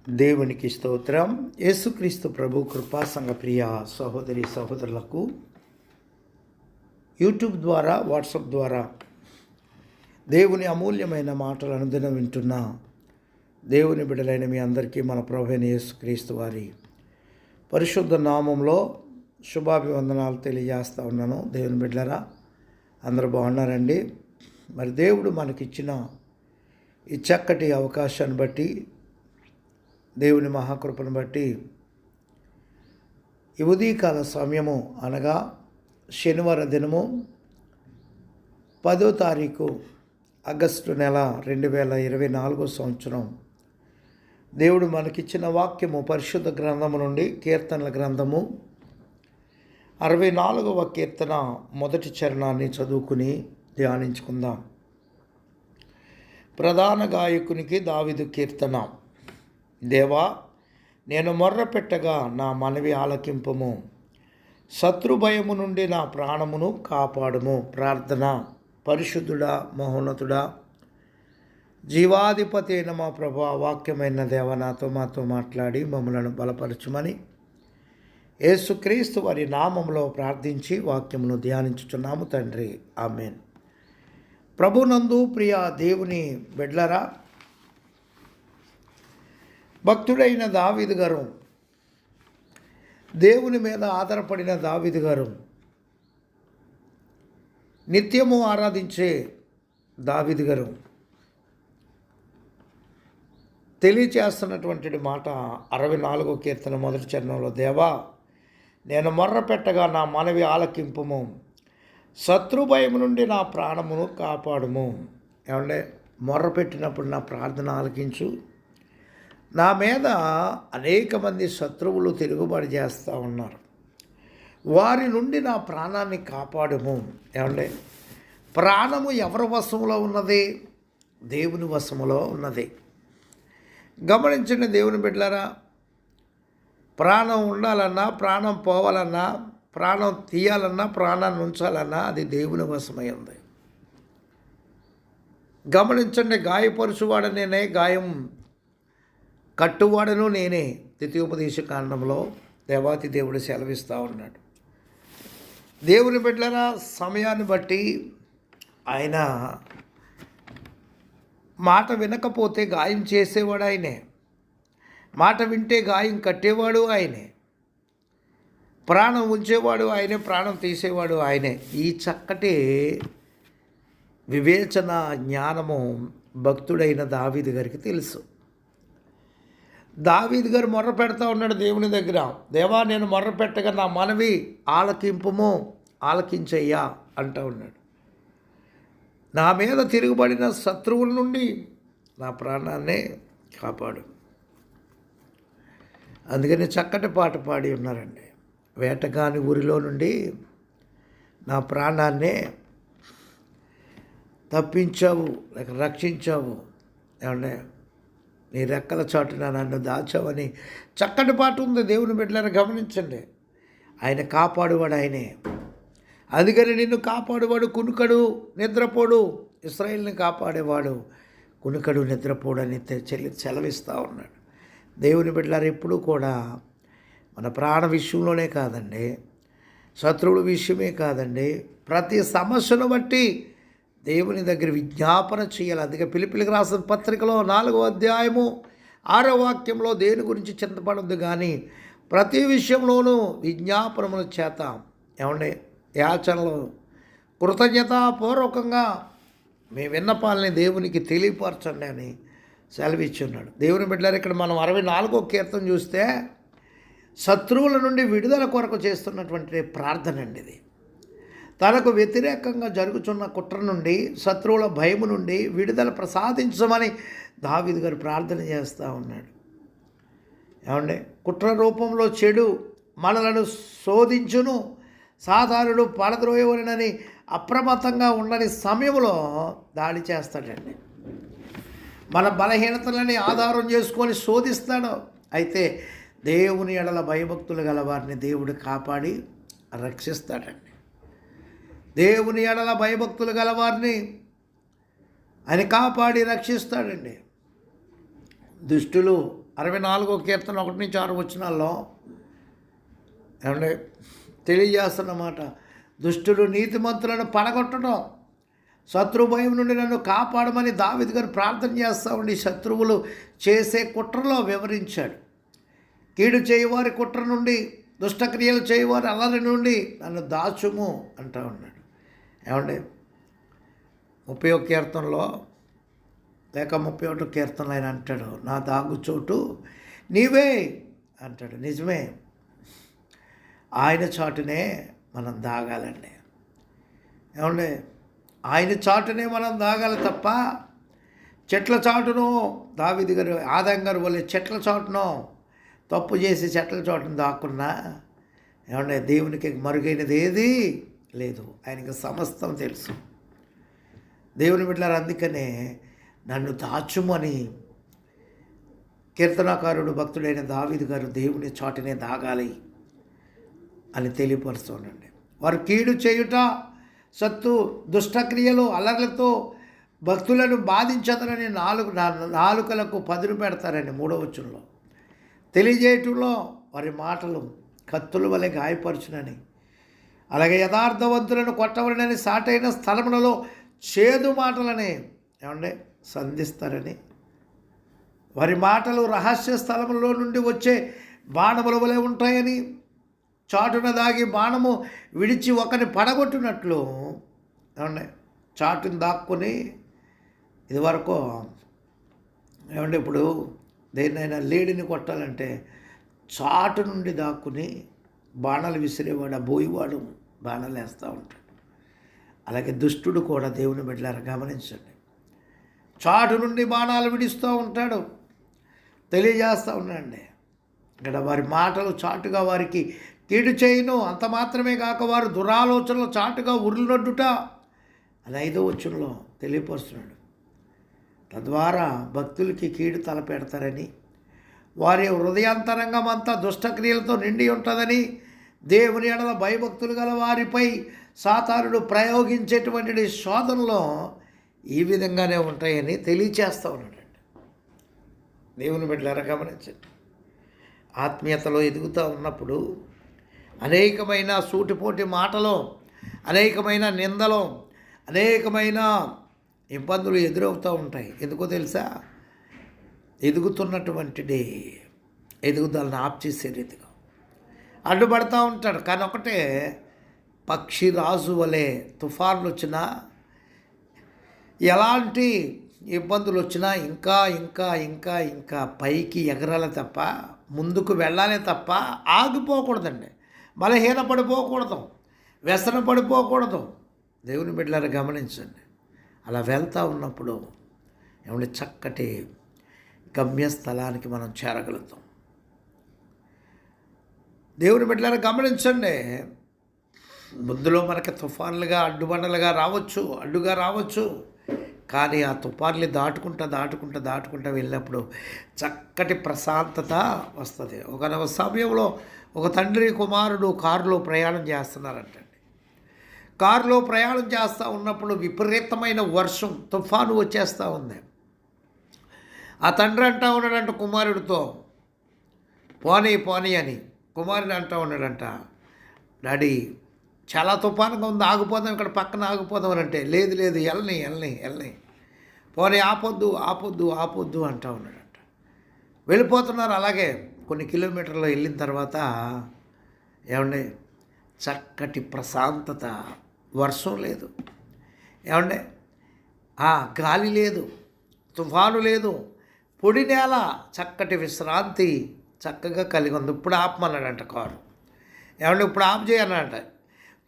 దేవునికి స్తోత్రం. యేసుక్రీస్తు ప్రభు కృపా సంఘ ప్రియ సహోదరి సహోదరులకు యూట్యూబ్ ద్వారా వాట్సాప్ ద్వారా దేవుని అమూల్యమైన మాటలు అనుదినం వింటున్న దేవుని బిడ్డలైన మీ అందరికీ మన ప్రభువైన యేసుక్రీస్తు వారి పరిశుద్ధ నామంలో శుభాభివందనాలు తెలియజేస్తూ ఉన్నాను. దేవుని బిడ్డలారా, అందరూ బాగున్నారండి. మరి దేవుడు మనకిచ్చిన ఈ చక్కటి అవకాశాన్ని బట్టి, దేవుని మహాకృపను బట్టి ఈ ఉదయకాల సమయము అనగా శనివార దినము 10వ తారీఖు ఆగస్టు నెల 2024 సంవత్సరం దేవుడు మనకిచ్చిన వాక్యము పరిశుద్ధ గ్రంథము నుండి కీర్తనల గ్రంథము 64వ కీర్తన మొదటి చరణాన్ని చదువుకుని ధ్యానించుకుందాం. ప్రధాన గాయకునికి దావీదు కీర్తన. దేవా, నేను మొర్రపెట్టగా నా మనవి ఆలకింపుము, శత్రుభయము నుండి నా ప్రాణమును కాపాడుము. ప్రార్థన. పరిశుద్ధుడా, మహోన్నతుడా, జీవాధిపతి అయిన మా ప్రభు, వాక్యమైన దేవ మాతో మాట్లాడి మమ్మలను బలపరచుమని యేసుక్రీస్తు వారి నామములో ప్రార్థించి వాక్యమును ధ్యానించుచున్నాము తండ్రి. ఆమేన్. ప్రభునందు ప్రియ దేవుని బిడ్డలారా, భక్తుడైన దావీదు గారు, దేవుని మీద ఆధారపడిన దావీదు గారు, నిత్యము ఆరాధించే దావీదు గారు తెలియచేస్తున్నటువంటి మాట 64వ కీర్తన మొదటి చరణంలో, దేవా, నేను మొర్రపెట్టగా నా మనవి ఆలకింపుము, శత్రుభయం నుండి నా ప్రాణమును కాపాడుము. ఏమంటే, మొర్రపెట్టినప్పుడు నా ప్రార్థన ఆలకించు. నా మీద అనేక మంది శత్రువులు తిరుగుబాటు చేస్తూ ఉన్నారు, వారి నుండి నా ప్రాణాన్ని కాపాడుము. ఏమంటే, ప్రాణము ఎవరి వశంలో ఉన్నది? దేవుని వశములో ఉన్నది. గమనించండి దేవుని బిడ్డలారా, ప్రాణం ఉండాలన్నా, ప్రాణం పోవాలన్నా, ప్రాణం తీయాలన్నా, ప్రాణాన్ని ఉంచాలన్నా అది దేవుని వశమై ఉంది. గమనించండి, గాయపరుచువాడు నేనే, గాయం కట్టువాడను నేనే. ద్వితీయోపదేశ కాండంలో దేవాతి దేవుడు సెలవిస్తూ ఉన్నాడు. దేవుని బిడ్డలారా, సమయాన్ని బట్టి ఆయన మాట వినకపోతే గాయం చేసేవాడు ఆయనే, మాట వింటే గాయం కట్టేవాడు ఆయనే, ప్రాణం ఉంచేవాడు ఆయనే, ప్రాణం తీసేవాడు ఆయనే. ఈ చక్కటి వివేచన జ్ఞానము భక్తుడైన దావీదు గారికి తెలుసు. దావీదు గారు మొర్ర పెడతా ఉన్నాడు దేవుని దగ్గర. దేవా, నేను మొర్ర పెట్టగా నా మనవి ఆలకింపుము, ఆలకించయ్యా అంటూ ఉన్నాడు. నా మీద తిరుగుబడిన శత్రువుల నుండి నా ప్రాణాన్నే కాపాడు. అందుకని చక్కటి పాట పాడి ఉన్నారండి. వేటగాని ఊరిలో నుండి నా ప్రాణాన్నే తప్పించావు, లేక రక్షించావు. ఏమంటే, నీ రెక్కల చాటున నన్ను దాచావని చక్కటి పాట ఉంది. దేవుని బిడ్డలను గమనించండి. ఆయన కాపాడువాడు ఆయనే. అందుకని నిన్ను కాపాడువాడు కునుకడు నిద్రపోడు. ఇశ్రాయేలుని కాపాడేవాడు కునుకడు నిద్రపోడు అని సెలవిస్తూ ఉన్నాడు. దేవుని బిడ్డలారు ఎప్పుడూ కూడా మన ప్రాణ విషయంలోనే కాదండి, శత్రువుల విషయమే కాదండి, ప్రతి సమస్యను బట్టి దేవుని దగ్గర విజ్ఞాపన చేయాలి. అందుకే ఫిలిప్పీయులకు రాసిన పత్రికలో 4వ అధ్యాయము 6వ వాక్యంలో దేని గురించి చింతపడద్దు కానీ ప్రతి విషయంలోనూ విజ్ఞాపనముల చేత, ఏమండి, యాచనలు కృతజ్ఞతాపూర్వకంగా మీ విన్నపాలని దేవునికి తెలియపరచండి అని సెలవిచ్చున్నాడు. దేవుని బిడ్డలారు, ఇక్కడ మనం 64వ కీర్తన చూస్తే శత్రువుల నుండి విడుదల కొరకు చేస్తున్నటువంటి ప్రార్థన అండి ఇది. తనకు వ్యతిరేకంగా జరుగుతున్న కుట్ర నుండి, శత్రువుల భయము నుండి విడుదల ప్రసాదించమని దావీదు గారు ప్రార్థన చేస్తూ ఉన్నాడు. ఏమండి, కుట్ర రూపంలో చెడు మనలను శోధించును, సాధారణుడు పడద్రోయవలనని అప్రమత్తంగా ఉండని సమయంలో దాడి చేస్తాడండి. మన బలహీనతలని ఆధారం చేసుకొని శోధిస్తాడు. అయితే దేవుని ఎడల భయభక్తులు గల వారిని దేవుడు కాపాడి రక్షిస్తాడండి. దేవుని ఎడల భయభక్తులు గల వారిని ఆయన కాపాడి రక్షిస్తాడండి. దుష్టులు 64వ కీర్తన 1-6 వచనాల్లో ఏమంటే తెలియజేస్తున్నమాట. దుష్టుడు నీతిమంతులను పడగొట్టడం, శత్రు భయం నుండి నన్ను కాపాడమని దావీదు గారు ప్రార్థన చేస్తూ ఉండి శత్రువులు చేసే కుట్రలో వివరించాడు. కీడు చేయవారి కుట్ర నుండి, దుష్టక్రియలు చేయవారి అల్లరి నుండి నన్ను దాచుము అంటూ ఉన్నాడు. ఏమండి 30వ కీర్తనలో లేక 31వ కీర్తనలో ఆయన అంటాడు, నా దాగుచోటు నీవే అంటాడు. నిజమే, ఆయన చాటునే మనం దాగాలండి. ఏమండి ఆయన చాటునే మనం దాగాలి తప్ప చెట్ల చాటును దావీదు గారు ఆదాం గారు వల్లే చెట్ల చాటును తప్పు చేసి చెట్ల చాటును దాక్కున్నా ఏమంటే దేవునికి మరుగైనది ఏది లేదు. ఆయనకి సమస్తం తెలుసు. దేవుని బిడ్డలారా, అందుకనే నన్ను దాచుమని కీర్తనాకారుడు భక్తుడైన దావీదు గారు దేవుని చాటునే దాగాలి అని తెలియపరుస్తుండండి. వారు కీడు చేయుట, సత్తు దుష్టక్రియలు అల్లర్లతో భక్తులను బాధించదనని నాలుకలకు పదును పెడతారని 3వ వచనంలో తెలియజేయటంలో వారి మాటలు కత్తుల వలె గాయపరచునని, అలాగే యథార్థవంతులను కొట్టవలనని సాటైన స్థలములలో చేదు మాటలని ఏమంటే సంధిస్తారని, వారి మాటలు రహస్య స్థలములో నుండి వచ్చే బాణముల వలె ఉంటాయని, చాటున దాగి బాణము విడిచి ఒకరిని పడగొట్టినట్లు ఏమండి చాటుని దాక్కుని ఇదివరకు ఏమంటే ఇప్పుడు దేన్నైనా లేడిని కొట్టాలంటే చాటు నుండి దాక్కుని బాణాలు విసిరేవాడు, ఆ బోయివాడు బాణాలు వేస్తూ ఉంటాడు. అలాగే దుష్టుడు కూడా దేవుని బిడ్డలారా గమనించండి, చాటు నుండి బాణాలు విడిస్తూ ఉంటాడు. తెలియజేస్తూ ఉన్నాడండి ఇక్కడ వారి మాటలు చాటుగా వారికి కీడు చేయను, అంత మాత్రమే కాక వారు దురాలోచనలు చాటుగా ఉరులనొడ్డుట అని 5వ వచనంలో తెలియపరుస్తున్నాడు. తద్వారా భక్తులకి కీడు తలపెడతారని, వారి హృదయాంతరంగం అంతా దుష్టక్రియలతో నిండి ఉంటుందని, దేవుని ఎడల భయభక్తులు గల వారిపై సాతానుడు ప్రయోగించేటువంటి శోధనలో ఈ విధంగానే ఉంటాయని తెలియచేస్తూ ఉన్నాడండి. దేవుని బిడ్డలారా గమనించండి, ఆత్మీయతలో ఎదుగుతూ ఉన్నప్పుడు అనేకమైన సూటిపోటి మాటలు, అనేకమైన నిందలు, అనేకమైన ఇబ్బందులు ఎదురవుతూ ఉంటాయి. ఎందుకో తెలుసా? ఎదుగుతున్నటువంటి ఎదుగుదలను ఆప్ చేసే రీతిగా అడ్డుపడుతూ ఉంటాడు. కానీ ఒకటే, పక్షి రాజు వలె తుఫాన్లు వచ్చినా, ఎలాంటి ఇబ్బందులు వచ్చినా ఇంకా ఇంకా ఇంకా ఇంకా పైకి ఎగరాలి తప్ప, ముందుకు వెళ్ళాలి తప్ప ఆగిపోకూడదండి. బలహీనపడిపోకూడదు, వ్యసన పడిపోకూడదు. దేవుని బిడ్డలారా గమనించండి, అలా వెళ్తూ ఉన్నప్పుడు ఏమంటే చక్కటి గమ్యస్థలానికి మనం చేరగలుగుతాం. దేవుని బిడ్డలారా గమనించండి, ముందులో మనకి తుఫాన్లుగా అడ్డుబండలుగా రావచ్చు, అడ్డుగా రావచ్చు. కానీ ఆ తుఫాన్లు దాటుకుంటూ వెళ్ళినప్పుడు చక్కటి ప్రశాంతత వస్తుంది. ఒక సమయంలో ఒక తండ్రి కుమారుడు కారులో ప్రయాణం చేస్తున్నారంటండి. కారులో ప్రయాణం చేస్తూ ఉన్నప్పుడు విపరీతమైన వర్షం, తుఫాను వచ్చేస్తూ ఉంది. ఆ తండ్రి అంటూ ఉన్నాడంట కుమారుడితో, పోనీ అని. కుమారుడు అంటూ ఉన్నాడంట, డాడీ చాలా తుఫానుగా ఉంది, ఆగిపోదాం, ఇక్కడ పక్కన ఆగిపోదాం అని అంటే, లేదు వెళ్ళని పోనీ ఆపొద్దు అంటూ ఉన్నాడంట. వెళ్ళిపోతున్నారు. అలాగే కొన్ని కిలోమీటర్లు వెళ్ళిన తర్వాత ఏమండి చక్కటి ప్రశాంతత, వర్షం లేదు, ఏమండి గాలి లేదు, తుఫాను లేదు, పొడి నేల, చక్కటి విశ్రాంతి చక్కగా కలిగి ఉంది. ఇప్పుడు ఆపమన్నాడంట కారు. ఏమంటే ఇప్పుడు ఆఫ్ చేయన్నాడంట.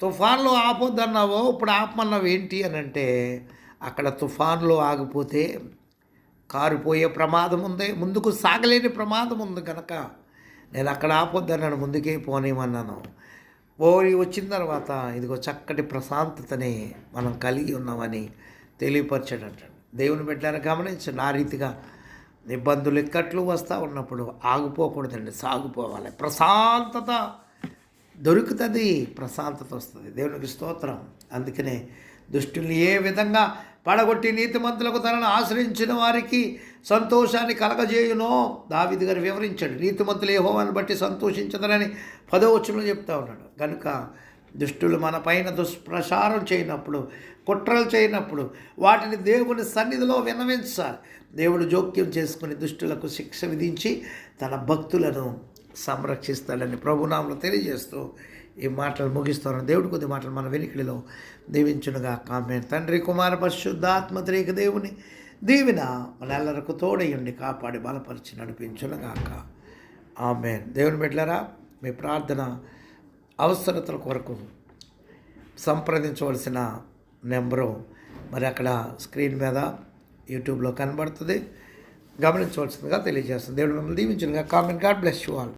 తుఫాన్లో ఆపొద్దు అన్నావో ఇప్పుడు ఆపమన్నావు ఏంటి అని అంటే, అక్కడ తుఫాన్లో ఆగిపోతే కారు పోయే ప్రమాదం ఉంది, ముందుకు సాగలేని ప్రమాదం ఉంది కనుక నేను అక్కడ ఆపొద్దన్నాను, ముందుకే పోనేమన్నాను. పోయి వచ్చిన తర్వాత ఇదిగో చక్కటి ప్రశాంతతని మనం కలిగి ఉన్నామని తెలియపరచాడంట. దేవుని బిడ్డలారా గమనించండి, ఆ రీతిగా ఇబ్బందులు ఇక్కట్లు వస్తూ ఉన్నప్పుడు ఆగిపోకూడదండి, సాగిపోవాలి. ప్రశాంతత దొరుకుతుంది, ప్రశాంతత వస్తుంది. దేవునికి స్తోత్రం. అందుకనే దుష్టుల్ని ఏ విధంగా పడగొట్టి నీతిమంతులకు తనను ఆశ్రయించిన వారికి సంతోషాన్ని కలగజేయునో దావీదు గారు వివరించాడు. నీతిమంతులు యెహోవాను బట్టి సంతోషించదనని 10వ వచనంలో చెప్తా ఉన్నాడు. కనుక దుష్టులు మన పైన దుష్ప్రచారం చేయనప్పుడు, కుట్రలు చేయనప్పుడు వాటిని దేవుని సన్నిధిలో విన్నవించాలి. దేవుడు జోక్యం చేసుకుని దుష్టులకు శిక్ష విధించి తన భక్తులను సంరక్షిస్తాడని ప్రభునామములో తెలియజేస్తూ ఈ మాటలు ముగిస్తున్నాను. దేవుడి కొద్ది మాటలు మన వెనుకడిలో దీవించునుగా. ఆమేన్. తండ్రి, కుమార, పరిశుద్ధాత్మ త్రియేక దేవుని దీవెన మనందరకు తోడయ్యుండి కాపాడి బలపరిచి నడిపించునుగాక. ఆమేన్. దేవుని బిడ్డలారా, మీ ప్రార్థన అవసరతల కొరకు సంప్రదించవలసిన నెంబరు మరి అక్కడ స్క్రీన్ మీద యూట్యూబ్లో కనబడుతుంది, గమనించవలసిందిగా తెలియజేస్తుంది. దేవుడు మిమ్మల్ని దీవించునుగా. Comment. God bless you all.